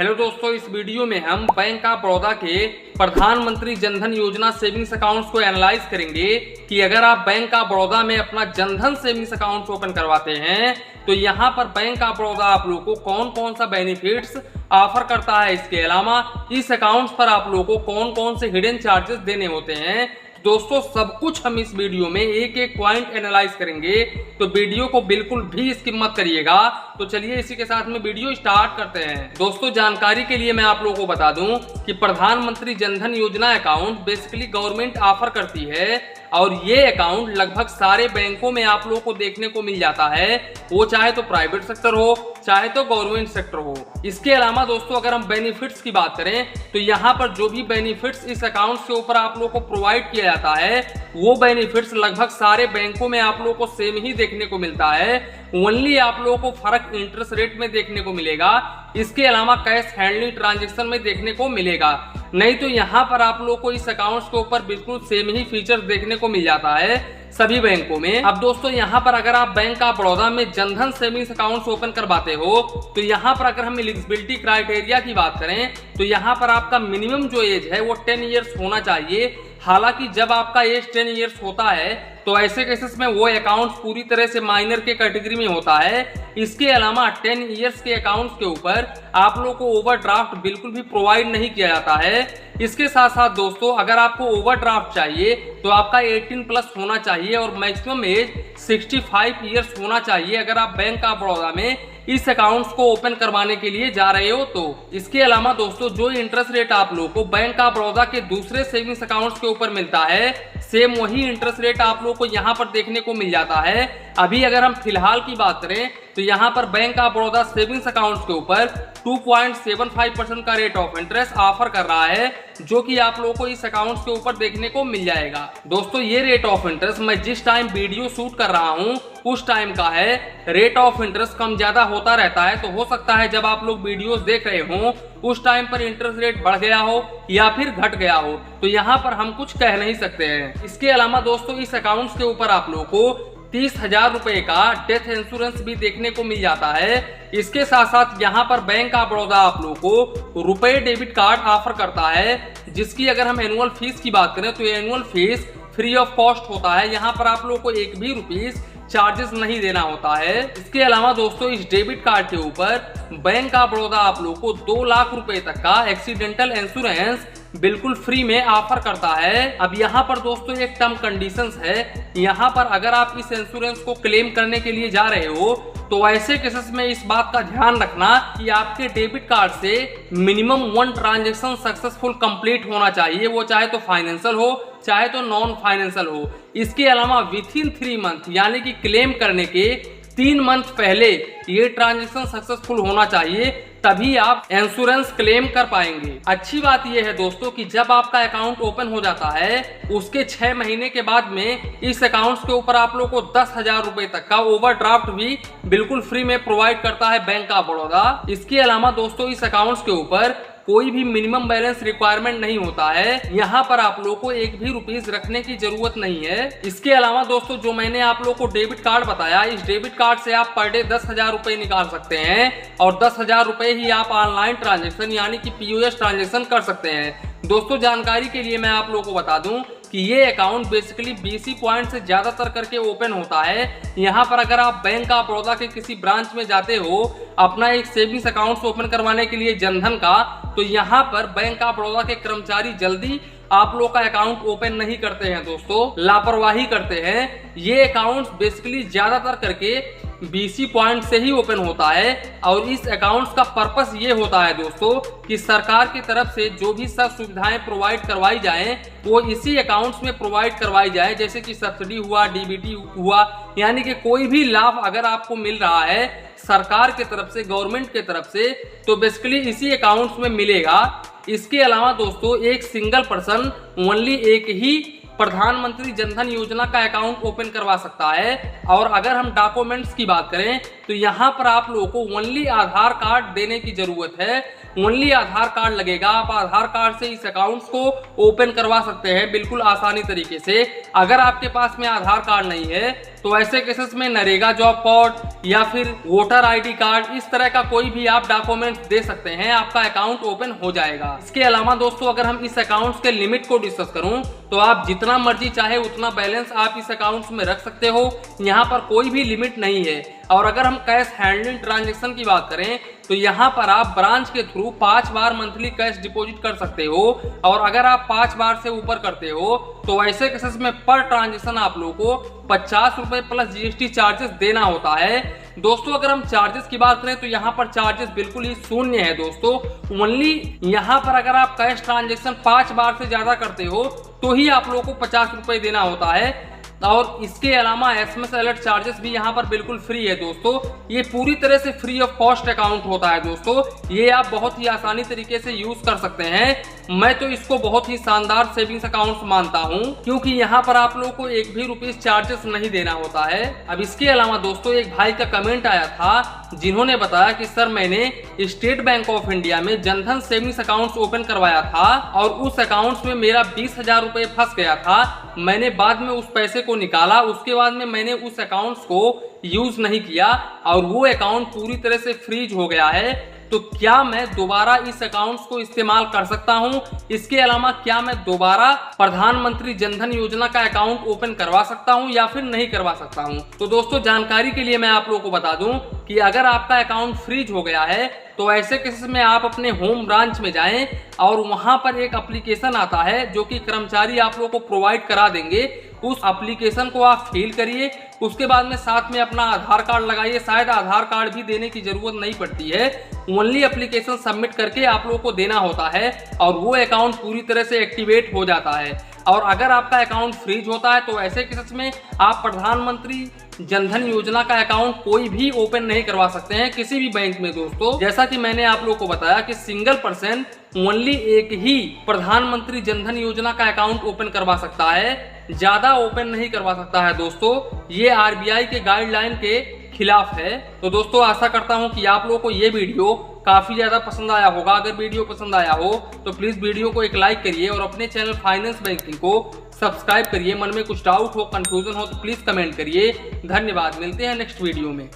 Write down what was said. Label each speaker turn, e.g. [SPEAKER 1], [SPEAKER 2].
[SPEAKER 1] Hello दोस्तों, इस video में हम बैंक ऑफ बड़ौदा के प्रधानमंत्री जनधन योजना सेविंग्स अकाउंट्स को एनालाइज करेंगे कि अगर आप बैंक ऑफ बड़ौदा में अपना जनधन सेविंग्स अकाउंट ओपन करवाते हैं तो यहाँ पर बैंक ऑफ बड़ौदा आप लोगों को कौन कौन सा बेनिफिट्स ऑफर करता है। इसके अलावा इस अकाउंट्स पर आप लोगों को कौन कौन से हिडन चार्जेस देने होते हैं। दोस्तों सब कुछ हम इस वीडियो में एक एक पॉइंट एनालाइज करेंगे, तो वीडियो को बिल्कुल भी स्किप मत करिएगा। तो चलिए इसी के साथ में वीडियो स्टार्ट करते हैं। दोस्तों जानकारी के लिए मैं आप लोगों को बता दूं कि प्रधानमंत्री जनधन योजना अकाउंट बेसिकली गवर्नमेंट ऑफर करती है और ये अकाउंट लगभग सारे बैंकों में आप लोगों को देखने को मिल जाता है, वो चाहे तो प्राइवेट सेक्टर हो चाहे तो गवर्नमेंट सेक्टर हो। इसके अलावा दोस्तों अगर हम बेनिफिट्स की बात करें तो यहाँ पर जो भी बेनिफिट्स इस अकाउंट के ऊपर आप लोगों को प्रोवाइड किया जाता है वो बेनिफिट्स लगभग सारे बैंकों में आप लोगों को सेम ही देखने को मिलता है। ओनली आप लोगों को फर्क इंटरेस्ट रेट में देखने को मिलेगा, इसके अलावा कैश हैंडलिंग ट्रांजेक्शन में देखने को मिलेगा। नहीं तो यहाँ पर आप लोगों को इस अकाउंट्स के ऊपर बिल्कुल सेम ही फीचर्स देखने को मिल जाता है सभी बैंकों में। अब दोस्तों यहाँ पर अगर आप बैंक ऑफ बड़ौदा में जनधन सेविंग्स अकाउंट्स ओपन करवाते हो तो यहाँ पर अगर हम एलिजिबिलिटी क्राइटेरिया की बात करें तो यहाँ पर आपका मिनिमम जो एज है वो 10 ईयर्स होना चाहिए। हालांकि जब आपका एज 10 ईयर्स होता है तो ऐसे केसेस में वो अकाउंट्स पूरी तरह से माइनर के कैटेगरी में होता है। इसके अलावा 10 ईयर्स के अकाउंट्स के ऊपर आप लोगों को ओवरड्राफ्ट बिल्कुल भी प्रोवाइड नहीं किया जाता है। इसके साथ साथ दोस्तों अगर आपको ओवरड्राफ्ट चाहिए तो आपका 18 प्लस होना चाहिए और मैक्सिमम एज 65 ईयर्स होना चाहिए अगर आप बैंक ऑफ बड़ौदा में इस अकाउंट्स को ओपन करवाने के लिए जा रहे हो तो। इसके अलावा दोस्तों जो इंटरेस्ट रेट आप लोगों को बैंक ऑफ बड़ौदा के दूसरे सेविंग्स अकाउंट्स के ऊपर मिलता है सेम वही इंटरेस्ट रेट आप लोगों को यहाँ पर देखने को मिल जाता है। अभी अगर हम फिलहाल की बात करें तो यहाँ पर bank of Baroda savings accounts के ऊपर 2.75% का रेट ऑफ इंटरेस्ट ऑफर कर रहा है, जो कि आप लोगों को इस अकाउंट्स के ऊपर देखने को मिल जाएगा। दोस्तों ये रेट ऑफ इंटरेस्ट मैं जिस टाइम वीडियो शूट कर रहा हूँ उस टाइम का है। रेट ऑफ इंटरेस्ट कम ज्यादा होता रहता है, तो हो सकता है जब आप लोग वीडियोस देख रहे हो उस टाइम पर इंटरेस्ट रेट बढ़ गया हो या फिर घट गया हो, तो यहाँ पर हम कुछ कह नहीं सकते हैं। इसके अलावा दोस्तों इस अकाउंट्स के ऊपर आप लोगों को 30,000 रुपए का डेथ इंश्योरेंस भी देखने को मिल जाता है। इसके साथ साथ यहाँ पर बैंक ऑफ बड़ौदा आप लोगों को रुपए डेबिट कार्ड ऑफर करता है, जिसकी अगर हम एनुअल फीस की बात करें तो annual fees free of cost होता है। यहाँ पर आप लोगों को एक भी रुपीस चार्जेस नहीं देना होता है। इसके अलावा दोस्तों इस डेबिट कार्ड के ऊपर बैंक ऑफ बड़ौदा आप लोगों को 2 लाख रुपए तक का एक्सीडेंटल इंश्योरेंस बिल्कुल फ्री में ऑफर करता है। अब यहाँ पर दोस्तों एक टर्म कंडीशंस है, यहाँ पर अगर आप इस इंश्योरेंस को क्लेम करने के लिए जा रहे हो तो ऐसे केसेस में इस बात का ध्यान रखना कि आपके डेबिट कार्ड से मिनिमम 1 ट्रांजेक्शन सक्सेसफुल कंप्लीट होना चाहिए, वो चाहे तो फाइनेंशियल हो चाहे तो नॉन फाइनेंशियल हो। इसके अलावा विथिन 3 मंथ यानी कि क्लेम करने के 3 मंथ पहले ये ट्रांजेक्शन सक्सेसफुल होना चाहिए, तभी आप इंश्योरेंस क्लेम कर पाएंगे। अच्छी बात यह है दोस्तों कि जब आपका अकाउंट ओपन हो जाता है उसके 6 महीने के बाद में इस अकाउंट्स के ऊपर आप लोग को 10,000 रुपए तक का ओवरड्राफ्ट भी बिल्कुल फ्री में प्रोवाइड करता है बैंक ऑफ बड़ौदा। इसके अलावा दोस्तों इस अकाउंट्स के ऊपर कोई भी मिनिमम बैलेंस रिक्वायरमेंट नहीं होता है, यहाँ पर आप लोगों को एक भी रुपीस रखने की जरूरत नहीं है। इसके अलावा दोस्तों जो मैंने आप लोगों को डेबिट कार्ड बताया, इस डेबिट कार्ड से आप पर डे 10,000 रुपए निकाल सकते हैं और 10,000 रुपए ही आप ऑनलाइन ट्रांजेक्शन यानी कि POS ट्रांजेक्शन कर सकते हैं। दोस्तों जानकारी के लिए मैं आप लोगों को बता दूं कि ये अकाउंट बेसिकली BC पॉइंट से ज्यादातर करके ओपन होता है। यहाँ पर अगर आप बैंक ऑफ बड़ौदा के किसी ब्रांच में जाते हो अपना एक सेविंग्स अकाउंट ओपन करवाने के लिए जनधन का, तो यहाँ पर बैंक ऑफ बड़ौदा के कर्मचारी जल्दी आप लोग का अकाउंट ओपन नहीं करते हैं दोस्तों, लापरवाही करते हैं। ये अकाउंट बेसिकली ज्यादातर करके BC पॉइंट से ही ओपन होता है और इस अकाउंट्स का पर्पस ये होता है दोस्तों कि सरकार की तरफ से जो भी सब सुविधाएं प्रोवाइड करवाई जाएं वो इसी अकाउंट्स में प्रोवाइड करवाई जाए, जैसे कि सब्सिडी हुआ, DBT हुआ, यानी कि कोई भी लाभ अगर आपको मिल रहा है सरकार की तरफ से, गवर्नमेंट की तरफ से, तो बेसिकली इसी अकाउंट्स में मिलेगा। इसके अलावा दोस्तों एक सिंगल पर्सन ओनली एक ही प्रधानमंत्री जनधन योजना का अकाउंट ओपन करवा सकता है। और अगर हम डॉक्यूमेंट्स की बात करें तो यहाँ पर आप लोगों को ओनली आधार कार्ड देने की जरूरत है, ओनली आधार कार्ड लगेगा। आप आधार कार्ड से इस अकाउंट्स को ओपन करवा सकते हैं बिल्कुल आसानी तरीके से। अगर आपके पास में आधार कार्ड नहीं है तो ऐसे केसेस में नरेगा जॉब कार्ड या फिर वोटर आईडी कार्ड, इस तरह का कोई भी आप डॉक्यूमेंट्स दे सकते हैं, आपका अकाउंट ओपन हो जाएगा। इसके अलावा दोस्तों अगर हम इस अकाउंट्स के लिमिट को डिस्कस करूं तो आप जितना मर्जी चाहे उतना बैलेंस आप इस अकाउंट्स में रख सकते हो, यहाँ पर कोई भी लिमिट नहीं है। और अगर हम कैश हैंडलिंग ट्रांजैक्शन की बात करें तो यहाँ पर आप ब्रांच के थ्रू 5 बार मंथली कैश डिपॉजिट कर सकते हो, और अगर आप 5 बार से ऊपर करते हो तो ऐसे केसेस में पर ट्रांजैक्शन आप लोगों को 50 रुपए प्लस जीएसटी चार्जेस देना होता है। दोस्तों अगर हम चार्जेस की बात करें तो यहाँ पर चार्जेस बिल्कुल ही शून्य है दोस्तों। ओनली यहाँ पर अगर आप कैश ट्रांजैक्शन 5 बार से ज्यादा करते हो तो ही आप लोगों को 50 रुपए देना होता है, और इसके अलावा एसएमएस अलर्ट चार्जेस भी यहाँ पर बिल्कुल फ्री है दोस्तों। ये पूरी तरह से फ्री ऑफ कॉस्ट अकाउंट होता है दोस्तों, ये आप बहुत ही आसानी तरीके से यूज कर सकते हैं। मैं तो इसको बहुत ही शानदार सेविंग्स अकाउंट मानता हूँ, क्योंकि यहाँ पर आप लोगों को एक भी रुपीस चार्जेस नहीं देना होता है। अब इसके अलावा दोस्तों एक भाई का कमेंट आया था जिन्होंने बताया कि सर मैंने स्टेट बैंक ऑफ इंडिया में जनधन सेविंग्स अकाउंट ओपन करवाया था और उस अकाउंट में मेरा 20,000 रुपए फंस गया था। मैंने बाद में उस पैसे को निकाला, उसके बाद में मैंने उस अकाउंट्स को यूज नहीं किया और वो अकाउंट पूरी तरह से फ्रीज हो गया है। तो क्या मैं दोबारा इस अकाउंट्स को इस्तेमाल कर सकता हूं? इसके अलावा क्या मैं दोबारा प्रधानमंत्री जनधन योजना का अकाउंट ओपन करवा सकता हूं या फिर नहीं करवा सकता हूं? तो दोस्तों जानकारी के लिए मैं आप लोगों को बता दूं कि अगर आपका अकाउंट फ्रीज हो गया है तो ऐसे केसेस में आप अपने होम ब्रांच में जाएं और वहां पर एक एप्लीकेशन आता है जो कि कर्मचारी आप लोगों को प्रोवाइड करा देंगे। उस एप्लीकेशन को आप फिल करिए, उसके बाद में साथ में अपना आधार कार्ड लगाइए। शायद आधार कार्ड भी देने की जरूरत नहीं पड़ती है, ओनली एप्लीकेशन सबमिट करके आप लोगों को देना होता है और वो अकाउंट पूरी तरह से एक्टिवेट हो जाता है। और अगर आपका अकाउंट फ्रीज होता है तो ऐसे केसेस में आप प्रधानमंत्री जनधन योजना का अकाउंट कोई भी ओपन नहीं करवा सकते हैं किसी भी बैंक में दोस्तों। जैसा कि मैंने आप लोगों को बताया कि सिंगल पर्सन ओनली एक ही प्रधानमंत्री जनधन योजना का अकाउंट ओपन करवा सकता है, ज्यादा ओपन नहीं करवा सकता है दोस्तों। ये आरबीआई के गाइडलाइन के खिलाफ है। तो दोस्तों आशा करता हूं कि आप लोगों को ये वीडियो काफी ज्यादा पसंद आया होगा। अगर वीडियो पसंद आया हो तो प्लीज वीडियो को एक लाइक करिए और अपने चैनल फाइनेंस बैंकिंग को सब्सक्राइब करिए। मन में कुछ डाउट हो, कंफ्यूजन हो तो प्लीज कमेंट करिए। धन्यवाद, मिलते हैं नेक्स्ट वीडियो में।